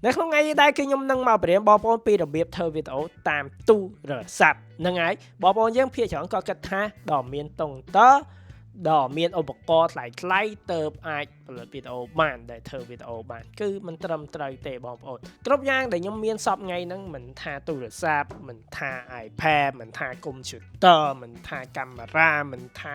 នៅក្នុងថ្ងៃនេះដែរគឺខ្ញុំនឹងមកបរៀនបងប្អូនពីរបៀបធ្វើវីដេអូតាមទូរស័ព្ទហ្នឹងហើយបងប្អូនយើងភាគច្រើនក៏គិតថាដល់មានតុងតើដល់មានឧបករណ៍ថ្លៃៗទៅអាចផលិតវីដេអូបានដែលធ្វើវីដេអូបានគឺមិនត្រឹមត្រូវទេបងប្អូនគ្រប់យ៉ាងដែលខ្ញុំមានសពថ្ងៃហ្នឹងមិនថាទូរស័ព្ទមិនថា iPad មិនថា computer មិនថាកាមេរ៉ាមិនថា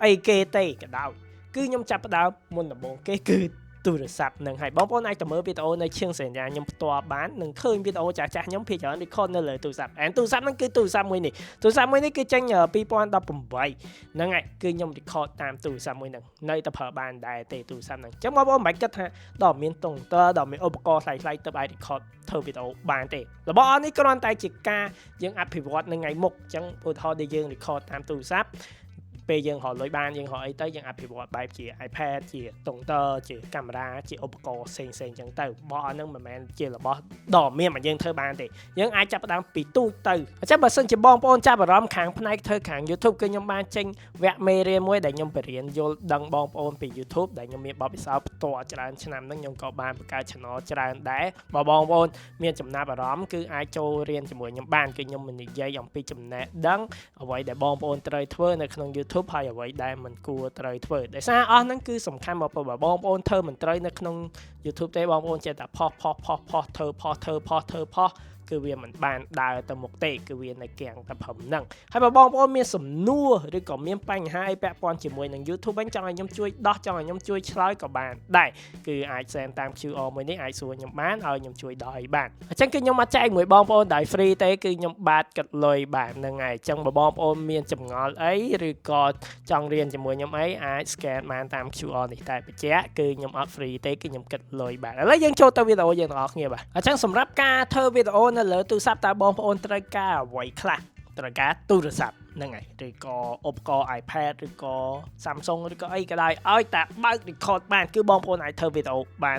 អីគេទេក៏ដោយគឺខ្ញុំចាប់ផ្ដើមមុនដំបូងគេគឺទូរស័ព្ទនឹងហើយបងប្អូនអាចទៅមើលវីដេអូនៅឈៀងសញ្ញាខ្ញុំផ្ទាល់បាននឹងឃើញវីដេអូចាស់ៗខ្ញុំភាគច្រើន record នៅលើទូរស័ព្ទទូរស័ព្ទហ្នឹងគឺទូរស័ព្ទមួយនេះគឺចេញ2018ហ្នឹងហើយគឺខ្ញុំ record តាមទូរស័ព្ទមួយហ្នឹងនៅតែប្រើបានដែរទេទូរស័ព្ទហ្នឹងអញ្ចឹងបងប្អូនមិនបាច់គិតថាដល់មានតុងទ័រដល់មានឧបករណ៍ថ្លៃៗទៅអាច record ធ្វើវីដេអូបានទេរបស់អស់នេះគ្រាន់តែជាការយើងអភិវឌ្ឍនៅថ្ងៃមុខអញ្ចឹងឧទាហរណ៍ដែលយើង record តាមទូរស័ព្ទពេលយើងរកលុយបានយើងរកអីទៅយើងអភិវឌ្ឍបែបជា iPad ជាតុងទ័រជាកាមេរ៉ាជាឧបករណ៍ផ្សេងៗអញ្ចឹងទៅរបស់ហ្នឹងមិនមែនជារបស់ដ៏មានមកយើងធ្វើបានទេយើងអាចចាប់ផ្ដើមពីទូចទៅអញ្ចឹងបើសិនជាបងប្អូនចាប់អារម្មណ៍ខាងផ្នែកធ្វើខាង YouTube គឺខ្ញុំបានចេញវគ្គមេរៀនមួយដែលខ្ញុំបរៀនយល់ដឹងបងប្អូនពី YouTube ដែលខ្ញុំមានបទពិសោធន៍ផ្ទាល់ច្រើនឆ្នាំហ្នឹងខ្ញុំក៏បានបង្កើត channel ច្រើនដែរបើបងប្អូនមានចំណាប់អារម្មណ៍គឺអាចចូលរៀនជាមួយខ្ញុំបានគឺខ្ញុំនិយាយអំពីចំណេះដឹងអ្វីដែលបងប្អូនត្រូវធ្វើនៅក្នុង YouTube ហើយអ្វីដែលមិនគួរត្រូវធ្វើដោយសារអស់ហ្នឹងគឺសំខាន់មកបើបងប្អូនធ្វើមិនត្រូវនៅក្នុង YouTube ទេបងប្អូនចេះតែផុសធ្វើគឺវាមិនបានដើរទៅមុខទេគឺវានៅគាំងតែព្រមហ្នឹងហើយបើបងប្អូនមានសំណួរឬក៏មានបញ្ហាអីពាក់ព័ន្ធជាមួយនឹង YouTube វិញចង់ឲ្យខ្ញុំជួយដោះចង់ឲ្យខ្ញុំជួយឆ្លើយក៏បានដែរគឺអាច send តាម QR មួយនេះអាចសួរខ្ញុំបានឲ្យខ្ញុំជួយដោះឲ្យបានអញ្ចឹងគឺខ្ញុំមកចែកមួយបងប្អូនដោយ free ទេគឺខ្ញុំបាទកាត់លុយបានហ្នឹងហើយអញ្ចឹងបើបងប្អូនមានចម្ងល់អីឬក៏ចង់រៀនជាមួយខ្ញុំអីអាច scan បានតាម QR នេះតែបញ្ជាក់គឺខ្ញុំអត់ free ទេគឺខ្ញុំកាត់លុយបានឥឡូវយើងចូលទៅវីដេអូយើងទាំងអស់គ្នាបាទអញ្ចឹងសម្រាប់ការធ្វើវីដេអូនៅលើទូរស័ព្ទតើបងប្អូនត្រូវការអ្វីខ្លះត្រូវការទូរស័ព្ទហ្នឹងហើយឬក៏ឧបករណ៍ iPad ឬក៏ Samsung ឬក៏អីក៏ដោយឲ្យតែបើក record បានគឺបងប្អូនអាចធ្វើវីដេអូបាន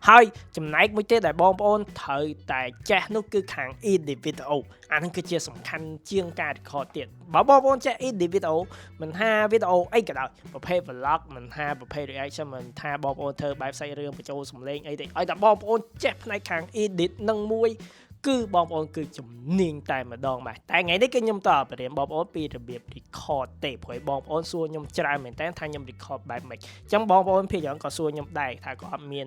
ហើយចំណែកមួយទៀតដែលបងប្អូនត្រូវតែចេះនោះគឺខាង edit video អាហ្នឹងគឺជាសំខាន់ជាងការ record ទៀតបើបងប្អូនចេះ edit video មិនថាវីដេអូអីក៏ដោយប្រភេទ vlog មិនថាប្រភេទ reaction មិនថាបងប្អូនធ្វើបែបសាច់រឿងបញ្ចូលសំឡេងអីទេឲ្យតែបងប្អូនចេះផ្នែកខាង edit នឹងមួយគឺបងប្អូនគឺជំនាញតែម្ដងបាទតែថ្ងៃនេះគឺខ្ញុំតបរៀនបងប្អូនពីរបៀប record ទេព្រោះបងប្អូនសួរខ្ញុំច្រើនមែនតើថាខ្ញុំ record បែបម៉េចអញ្ចឹងបងប្អូនភាគច្រើនក៏សួរខ្ញុំដែរថាគាត់អត់មាន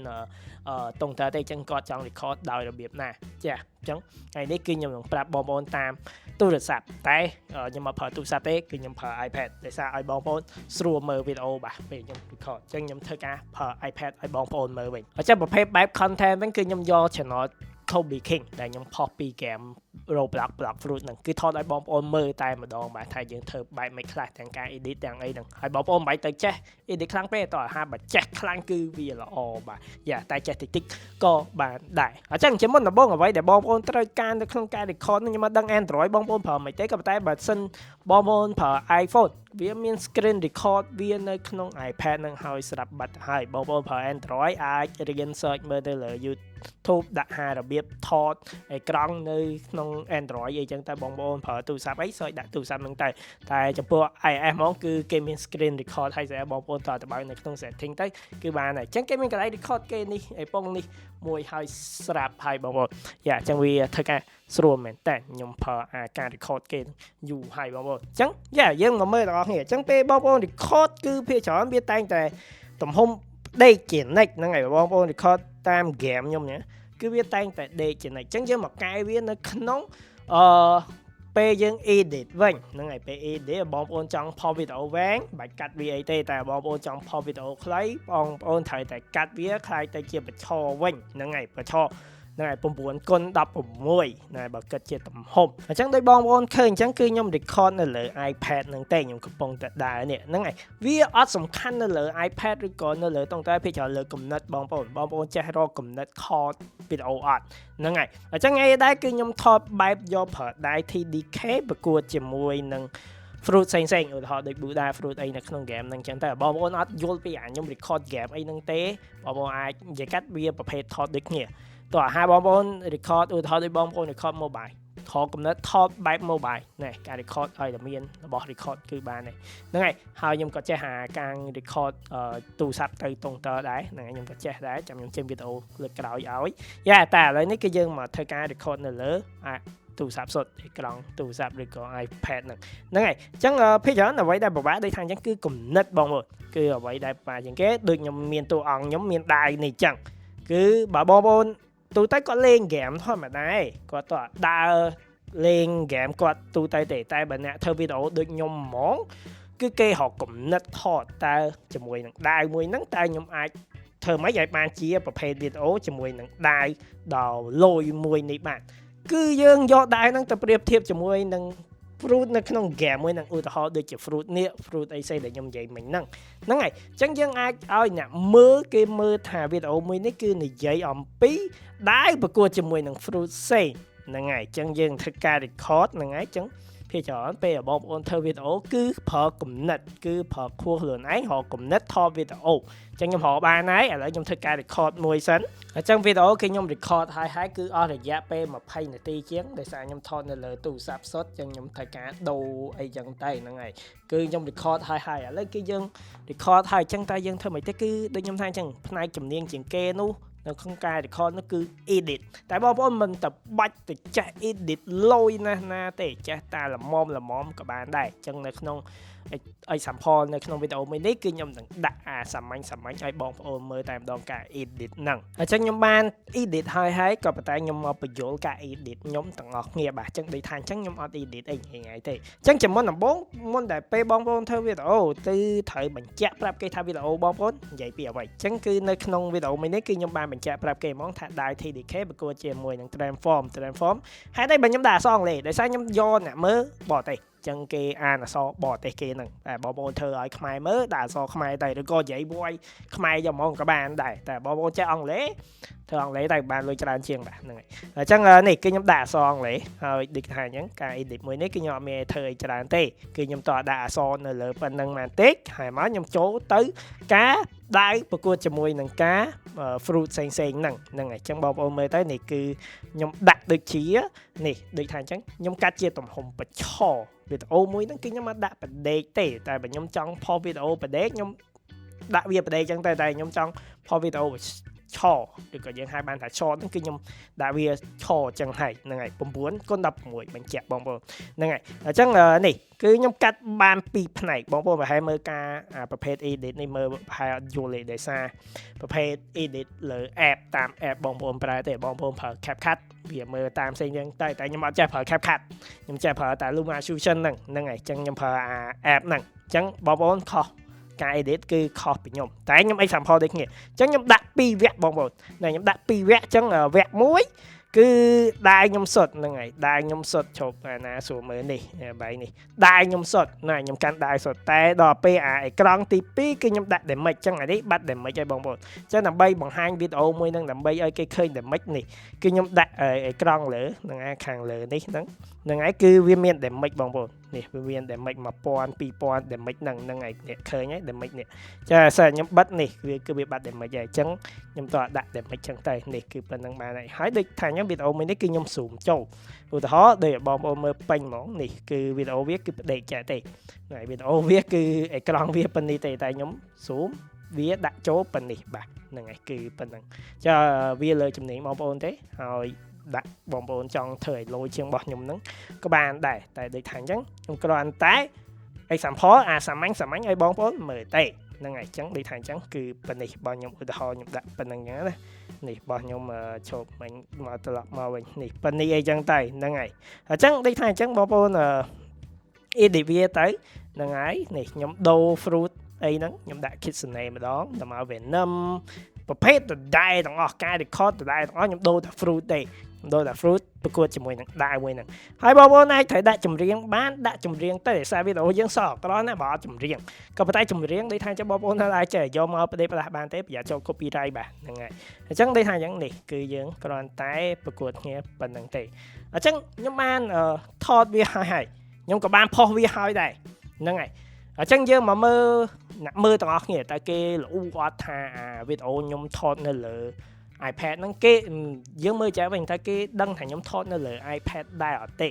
តុងតើទេអញ្ចឹងគាត់ចង់ record ដោយរបៀបណាចាអញ្ចឹងថ្ងៃនេះគឺខ្ញុំនឹងប្រាប់បងប្អូនតាមទូរស័ព្ទតែខ្ញុំមកប្រើទូរស័ព្ទទេគឺខ្ញុំប្រើ iPad ដោយសារឲ្យបងប្អូនស្រួលមើលវីដេអូបាទពេលខ្ញុំ record អញ្ចឹងខ្ញុំធ្វើការប្រើ iPad ឲ្យបងប្អូនមើលវិញអញ្ចឹងប្រភេទបែប content វិញគឺខ្ញុំយក channel Kobe King ដែលខ្ញុំផុសពីហ្គេម Roblox Block Fruit ហ្នឹងគឺថតឲ្យបងប្អូនមើលតែម្ដងបាទថាយើងធ្វើបែបមិនខ្លះទាំងការ edit ទាំងអីហ្នឹងហើយបងប្អូនមិនបាច់ទៅចេះ edit ខ្លាំងពេកតោះហាបើចេះខ្លាំងគឺវាល្អបាទយ៉ាតែចេះតិចក៏បានដែរអញ្ចឹងជាមុនដំបូងអ្វីដែលបងប្អូនត្រូវការនៅក្នុងការ record ខ្ញុំមកដឹង Android បងប្អូនប្រើមិនទេក៏ប៉ុន្តែបើសិនបងប្អូនប្រើ iPhone វាមាន screen record វានៅក្នុង iPad ហ្នឹងហើយស្រាប់បាត់ហើយបងប្អូនប្រើ Android អាចរៀន search មើលទៅលើ YouTube ដាក់ហារបៀបថតអេក្រង់នៅក្នុង Android អីចឹងតែបងប្អូនប្រើទូរស័ព្ទអីសើចដាក់ទូរស័ព្ទហ្នឹងតែចំពោះ iOS ហ្មងគឺគេមាន screen record ហើយស្អីបងប្អូនតើបើនៅក្នុង setting ទៅគឺបានហើយអញ្ចឹងគេមានកន្លែង record គេនេះឯពងនេះមួយហើយស្រាប់ហើយបងប្អូនយ៉ាអញ្ចឹងវាធ្វើការស្រួលមែនតើខ្ញុំប្រើការ record គេយូរហើយបងប្អូនអញ្ចឹងយ៉ាយើងមកមើលទាំងអស់គ្នាអញ្ចឹងពេលបងប្អូន record គឺភាគច្រើនវាតែងតែទំហំដេកជានិចហ្នឹងហើយបងប្អូន record តាម game ខ្ញុំណាគឺវាតែងតែដេកជានិចអញ្ចឹងយើងមកកែវានៅក្នុងពេលយើង edit វិញហ្នឹងហើយពេល edit បងប្អូនចង់ផុសវីដេអូវែងបាច់កាត់វាអីទេតែបងប្អូនចង់ផុសវីដេអូខ្លីបងប្អូនត្រូវតែកាត់វាខ្លាយទៅជាបញ្ឈរវិញហ្នឹងហើយបញ្ឈរហ្នឹងហើយ9x16 ណែបើគិតជាទំហំអញ្ចឹងដោយបងប្អូនឃើញអញ្ចឹងគឺខ្ញុំ record នៅលើ iPad ហ្នឹងទេខ្ញុំកំពុងតែដើរនេះហ្នឹងហើយវាអត់សំខាន់នៅលើ iPad ឬក៏នៅលើតុងតែភាគច្រើនលើគំនិតបងប្អូនចេះរកគំនិតខតវីដេអូអត់ហ្នឹងហើយអញ្ចឹងថ្ងៃដែរគឺខ្ញុំថតបែបយកប្រើដៃ TDK ប្រកួតជាមួយនឹង fruit ផ្សេងឧទាហរណ៍ដូច Buddha fruit អីនៅក្នុង game ហ្នឹងចឹងតែបងប្អូនអត់យល់ពីខ្ញុំ record game អីហ្នឹងទេបងប្អូនអាចនិយាយកាត់វាប្រភេទថតដូចគ្នាតោះហាបងប្អូន record ឧទាហរណ៍ដូចបងប្អូន record mobile ថ ខកំណត់ថតបែប mobile ណែការ record ឲ្យតែមានរបស់ record គឺបានហ្នឹងហើយហើយខ្ញុំក៏ចេះហាការ record ទូរស័ព្ទទៅតុងតើដែរហ្នឹងហើយខ្ញុំក៏ចេះដែរចាំខ្ញុំចេញវីដេអូលើកក្រោយឲ្យយ៉ាតែឥឡូវនេះគឺយើងមកធ្វើការ record នៅលើទូរស័ព្ទសុទ្ធអេក្រង់ទូរស័ព្ទឬក៏ iPad ហ្នឹងហើយអញ្ចឹងភាគច្រើនអ្វីដែលពិបាកដូចថាអញ្ចឹងគឺគំនិតបងប្អូនគឺអ្វីដែលពិបាកជាងគេដូចខ្ញុំមានតួអង្គខ្ញុំមានដៃនេះអញ្ចឹងគឺបើបងប្អូនទូទៅគាត់លេងហ្គេមធម្មតាគាត់ទៅដើរលេងហ្គេមគាត់ទូទៅទេតែបើអ្នកធ្វើវីដេអូដូចខ្ញុំហ្មងគឺគេរកគំនិតថតតើជាមួយនឹងដៃមួយហ្នឹងតើខ្ញុំអាចធ្វើម៉េចឲ្យបានជាប្រភេទវីដេអូជាមួយនឹងដៃដល់លយមួយនេះបានគឺយើងយកដៃហ្នឹងទៅប្រៀបធៀបជាមួយនឹង fruit នៅក្នុង game មួយនឹងឧទាហរណ៍ដូចជា fruit នេះ fruit អីផ្សេងដែលខ្ញុំនិយាយមិញហ្នឹងហើយអញ្ចឹងយើងអាចឲ្យអ្នកមើលគេមើលថាវីដេអូមួយនេះគឺនិយាយអំពីដៃប្រកួតជាមួយនឹង fruit ផ្សេងហ្នឹងហើយអញ្ចឹងយើងធ្វើការ record ហ្នឹងហើយអញ្ចឹងភាគច្រើនពេលបងប្អូនធ្វើវីដេអូគឺប្រើគំនិតគឺប្រើខួរខ្លួនឯងរកគំនិតថតវីដេអូអញ្ចឹងខ្ញុំរកបានហើយឥឡូវខ្ញុំធ្វើការ record មួយសិនអញ្ចឹងវីដេអូគឺខ្ញុំ record ហើយគឺអស់រយៈពេល20នាទីជាងដោយសារខ្ញុំថតនៅលើទូរស័ព្ទសុទ្ធអញ្ចឹងខ្ញុំធ្វើការដូរអីចឹងទៅហ្នឹងហើយគឺខ្ញុំ record ហើយឥឡូវគឺយើង record ហើយអញ្ចឹងតើយើងធ្វើមិនទេគឺដូចខ្ញុំថាអញ្ចឹងផ្នែកជំនាញជាងគេនោះនៅក្នុងការ record នោះគឺ edit តែបងប្អូនមិនទៅបាច់ទៅចេះ edit លយណាទេចេះតែល្មមក៏បានដែរអញ្ចឹងនៅក្នុងexample នៅក្នុងវីដេអូមួយនេះគឺខ្ញុំនឹងដាក់សាមញ្ញឲ្យបងប្អូនមើលតែម្ដងការ edit ហ្នឹងអញ្ចឹងខ្ញុំបាន edit ហើយក៏ប៉ុន្តែខ្ញុំមកបញ្យល់ការ edit ខ្ញុំទាំងអស់គ្នាបាទអញ្ចឹងដូចថាអញ្ចឹងខ្ញុំអត់ edit អីថ្ងៃទេអញ្ចឹងជាមុនដំបូងមុនដែលពេលបងប្អូនធ្វើវីដេអូគឺត្រូវបញ្ជាក់ប្រាប់គេថាវីដេអូបងប្អូននិយាយពីអ្វីអញ្ចឹងគឺនៅក្នុងវីដេអូមួយនេះគឺខ្ញុំបានបញ្ជាក់ប្រាប់គេហ្មងថាដៃ TDK ប្រកួតជាមួយនឹង Transform ហើយតែបើខ្ញុំដាក់អក្សរអង់គ្លេសដោយសារខ្ញុំយកអ្នកមើលបរទេសចឹងគេអានអក្សរបរទេសគេហ្នឹងតែបងប្អូនធ្វើឲ្យខ្មែរមើលដាក់អក្សរខ្មែរទៅឬក៏និយាយមួយខ្មែរយកហ្មងក៏បានដែរតែបងប្អូនចេះអង់គ្លេសធ្វើអង់គ្លេសតែបានលុយច្រើនជាងបាទហ្នឹងហើយអញ្ចឹងនេះគឺខ្ញុំដាក់អក្សរអង់គ្លេសហើយដូចថាអញ្ចឹងការ edit មួយនេះគឺខ្ញុំអត់មានធ្វើអីច្រើនទេគឺខ្ញុំតដាក់អក្សរនៅលើប៉ុណ្្នឹងបន្តិចហើយមកខ្ញុំចូលទៅការដៅប្រកួតជាមួយនឹងការ fruit ផ្សេងហ្នឹងហើយអញ្ចឹងបងប្អូនមើលទៅនេះគឺខ្ញុំដាក់ដូចជានេះដូចថាអញ្ចឹងខ្ញុំកាត់ជាទំហំបញ្ឆវីដេអូមួយហ្នឹងគឺខ្ញុំអត់ដាក់បដេកទេតែបើខ្ញុំចង់ផុសវីដេអូបដេកខ្ញុំដាក់វាបដេកអញ្ចឹងតែខ្ញុំចង់ផុសវីដេអូឆឬក៏យើងហៅបានថា short ហ្នឹងគឺខ្ញុំដាក់វាឆអញ្ចឹងហ្នឹងហើយ9x16បញ្ជាក់បងប្អូនហ្នឹងហើយអញ្ចឹងនេះគឺខ្ញុំកាត់បាន2ផ្នែកបងប្អូនប្រហែលមើលការប្រភេទ edit នេះមើលប្រហែលអត់យល់ទេដោយសារប្រភេទ edit លើ app តាម app បងប្អូនប្រើទេបងប្អូនប្រើ CapCut វាមើលតាមផ្សេងយ៉ាងតែខ្ញុំអត់ចេះប្រើ CapCut ខ្ញុំចេះប្រើតែ Luma Fusion ហ្នឹងហើយអញ្ចឹងខ្ញុំប្រើ app ហ្នឹងអញ្ចឹងបងប្អូនខុសការ edit គឺខុសពីខ្ញុំតែខ្ញុំ example ដូចគ្នាអញ្ចឹងខ្ញុំដាក់2វគ្គបងប្អូនខ្ញុំដាក់2វគ្គអញ្ចឹងវគ្គ1គឺដៃខ្ញុំសុទ្ធហ្នឹងហើយដៃខ្ញុំសុទ្ធជប់ណាស្រួលមើលនេះបែងនេះដៃខ្ញុំសុទ្ធណាខ្ញុំកាន់ដៃសុទ្ធតែដល់ពេលអេក្រង់ទី2គឺខ្ញុំដាក់ damage អញ្ចឹងអានេះបាត់ damage ឲ្យបងប្អូនអញ្ចឹងដើម្បីបង្ហាញវីដេអូមួយហ្នឹងដើម្បីឲ្យគេឃើញ damage នេះគឺខ្ញុំដាក់អេក្រង់លើហ្នឹងខាងលើនេះហ្នឹងហើយគឺវាមាន damage បងប្អូននេះវាមាន damage 1000 2000 damage ហ្នឹងហើយអ្នកឃើញហើយ damage នេះចាសិនខ្ញុំបិទនេះវាបាត់ damage ហើយអញ្ចឹងខ្ញុំតោះដាក់ damage អញ្ចឹងទៅនេះគឺប៉ុណ្្នឹងបានហើយដូចថាខ្ញុំវីដេអូមួយនេះគឺខ្ញុំ zoom ចូលឧទាហរណ៍ដូចបងប្អូនមើលពេញហ្មងនេះគឺវីដេអូវាគឺផ្ដេកចាស់ទេហើយវីដេអូវាគឺអេក្រង់វាប៉ុណ្នេះទេតែខ្ញុំ zoom វាដាក់ចូលប៉ុណ្នេះបាទហ្នឹងហើយគឺប៉ុណ្្នឹងចាវាលើជំនាញបងប្អូនទេហើយដាក់បងប្អូនចង់ធ្វើឲ្យលយជាងរបស់ខ្ញុំហ្នឹងក៏បានដែរតែដូចថាអញ្ចឹងខ្ញុំគ្រាន់តែ example សាមញ្ញឲ្យបងប្អូនមើលទេហ្នឹងហើយអញ្ចឹងដូចថាអញ្ចឹងគឺប៉ុណ្នេះរបស់ខ្ញុំឧទាហរណ៍ខ្ញុំដាក់ប៉ុណ្្នឹងអញ្ចឹងណានេះរបស់ខ្ញុំជប់មិញមកត្រឡប់មកវិញនេះប៉ុណ្នេះអីចឹងទៅហ្នឹងហើយអញ្ចឹងដូចថាអញ្ចឹងបងប្អូនedit វាទៅហ្នឹងហើយនេះខ្ញុំដូរ fruit អីហ្នឹងខ្ញុំដាក់ kitsune ម្ដងទៅមក venom ប្រភេទដដែលទាំងអស់ការ record ដដែលទាំងអស់ខ្ញុំដូរតែ fruit ទេដូរតែ fruit ប្រកួតជាមួយនឹងដាវមួយហ្នឹងហើយបងប្អូនអាចត្រូវដាក់ចម្រៀងបានដាក់ចម្រៀងទៅដោយសារវីដេអូយើងសក់ក្រណាបើអត់ចម្រៀងក៏ប៉ុន្តែចម្រៀងដូចថាចាំបងប្អូនអាចចេះយកមកប្រទេសផ្លាស់បានទេប្រយ័ត្នចូល copyright បាទហ្នឹងហើយអញ្ចឹងដូចថាអញ្ចឹងនេះគឺយើងគ្រាន់តែប្រកួតគ្នាប៉ុណ្្នឹងទេអញ្ចឹងខ្ញុំបានថតវាហើយខ្ញុំក៏បានផុសវាហើយដែរហ្នឹងហើយអញ្ចឹងយើងមកមើលអ្នកមើលទាំងអស់គ្នាតើគេល្អអត់ថាវីដេអូខ្ញុំថតនៅលើ iPad ហ្នឹងគេយើងមើលចាស់វិញថាគេដឹងថាខ្ញុំថតនៅលើ iPad ដែរអត់ទេ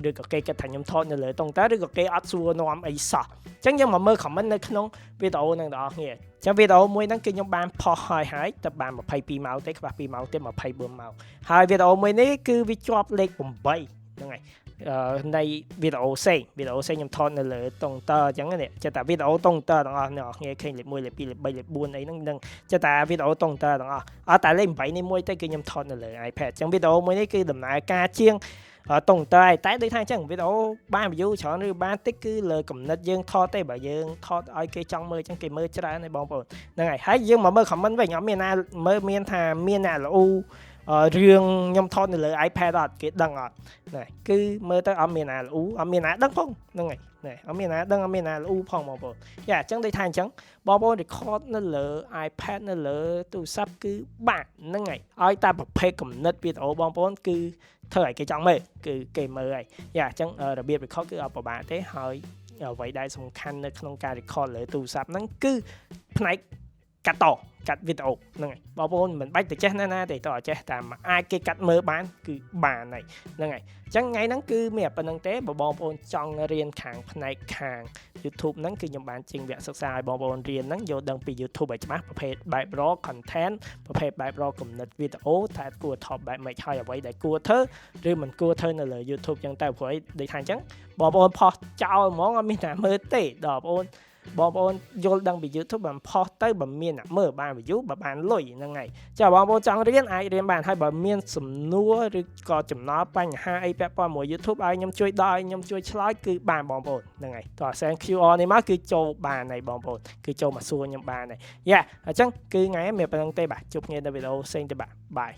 ឬក៏គេគិតថាខ្ញុំថតនៅលើតុងតើឬក៏គេអត់សួរនាំអីសោះអញ្ចឹងយើងមកមើល comment នៅក្នុងវីដេអូហ្នឹងបងប្អូនអញ្ចឹងវីដេអូមួយហ្នឹងគឺខ្ញុំបានផុសហើយតែបាន22ម៉ោងទេខ្វះ2ម៉ោងទៀត24ម៉ោងហើយវីដេអូមួយនេះគឺវាជាប់លេខ8ហ្នឹងហើយនៃវីដេអូផ្សេងខ្ញុំថតនៅលើតុងតើអញ្ចឹងនេះចិត្តតែវីដេអូតុងតើទាំងអស់អ្នកគ្នាឃើញលេខ1លេខ2លេខ3លេខ4អីហ្នឹងនឹងចិត្តតែវីដេអូតុងតើទាំងអស់អត់តែលេខ8នេះមួយទេគឺខ្ញុំថតនៅលើ iPad អញ្ចឹងវីដេអូមួយនេះគឺដំណើរការជាងតុងតើតែដូចថាអញ្ចឹងវីដេអូបាន view ច្រើនឬបានតិចគឺលើគំនិតយើងថតទេបើយើងថតឲ្យគេចង់មើលអញ្ចឹងគេមើលច្រើនហើយបងប្អូនហ្នឹងហើយយើងមកមើល comment វិញអត់មានណាមើលមានថាមានអ្នកល្អរឿងខ្ញុំថតនៅលើ iPad អត់គេដឹងអត់ណាគឺមើលទៅអត់មានណាល្អអត់មានណាដឹងផងហ្នឹងហើយណាអត់មានណាដឹងអត់មានណាល្អផងបងប្អូនយ៉ាអញ្ចឹងដូចថាអញ្ចឹងបងប្អូន record នៅលើ iPad នៅលើទូរស័ព្ទគឺបាទហ្នឹងហើយឲ្យតែប្រភេទគំនិតវីដេអូបងប្អូនគឺធ្វើឲ្យគេចង់មើលគឺគេមើលហើយយ៉ាអញ្ចឹងរបៀប record គឺអត់ពិបាកទេហើយអ្វីដែលសំខាន់នៅក្នុងការ record លើទូរស័ព្ទហ្នឹងគឺផ្នែកកាត់វីដេអូហ្នឹងហើយបងប្អូនមិនបាច់ទៅចេះណាទេតើចេះតែអាចគេកាត់មើលបានគឺបានហើយហ្នឹងហើយអញ្ចឹងថ្ងៃហ្នឹងគឺមានប៉ុណ្្នឹងទេបើបងប្អូនចង់រៀនខាងផ្នែកខាង YouTube ហ្នឹងគឺខ្ញុំបានចេញវគ្គសិក្សាឲ្យបងប្អូនរៀនហ្នឹងយល់ដឹងពី YouTube ឲ្យច្បាស់ប្រភេទបែប raw content ប្រភេទបែប raw គំនិតវីដេអូថាគួរថតបែបម៉េចហើយអ្វីដែលគួរធ្វើឬមិនគួរធ្វើនៅលើ YouTube អញ្ចឹងតែព្រោះដូចថាអញ្ចឹងបងប្អូនផុសចោលហ្មងអត់មានអ្នកមើលទេដល់បងប្អូនយល់ដឹងពី YouTube បើផុសទៅបើមានអ្នកមើលបាន view បើបានលុយហ្នឹងហើយចាបងប្អូនចង់រៀនអាចរៀនបានហើយបើមានសំណួរឬក៏ចំណល់បញ្ហាអីពាក់ព័ន្ធមួយ YouTube ឲ្យខ្ញុំជួយដល់ឲ្យខ្ញុំជួយឆ្លើយគឺបានបងប្អូនហ្នឹងហើយតោះ send QR នេះមកគឺចូលបានហើយបងប្អូនគឺចូលមកសួរខ្ញុំបានហើយយ៉ាអញ្ចឹងគឺថ្ងៃនេះមានប៉ុណ្្នឹងទេបាទជួបគ្នានៅវីដេអូផ្សេងទៀតបាទបាយ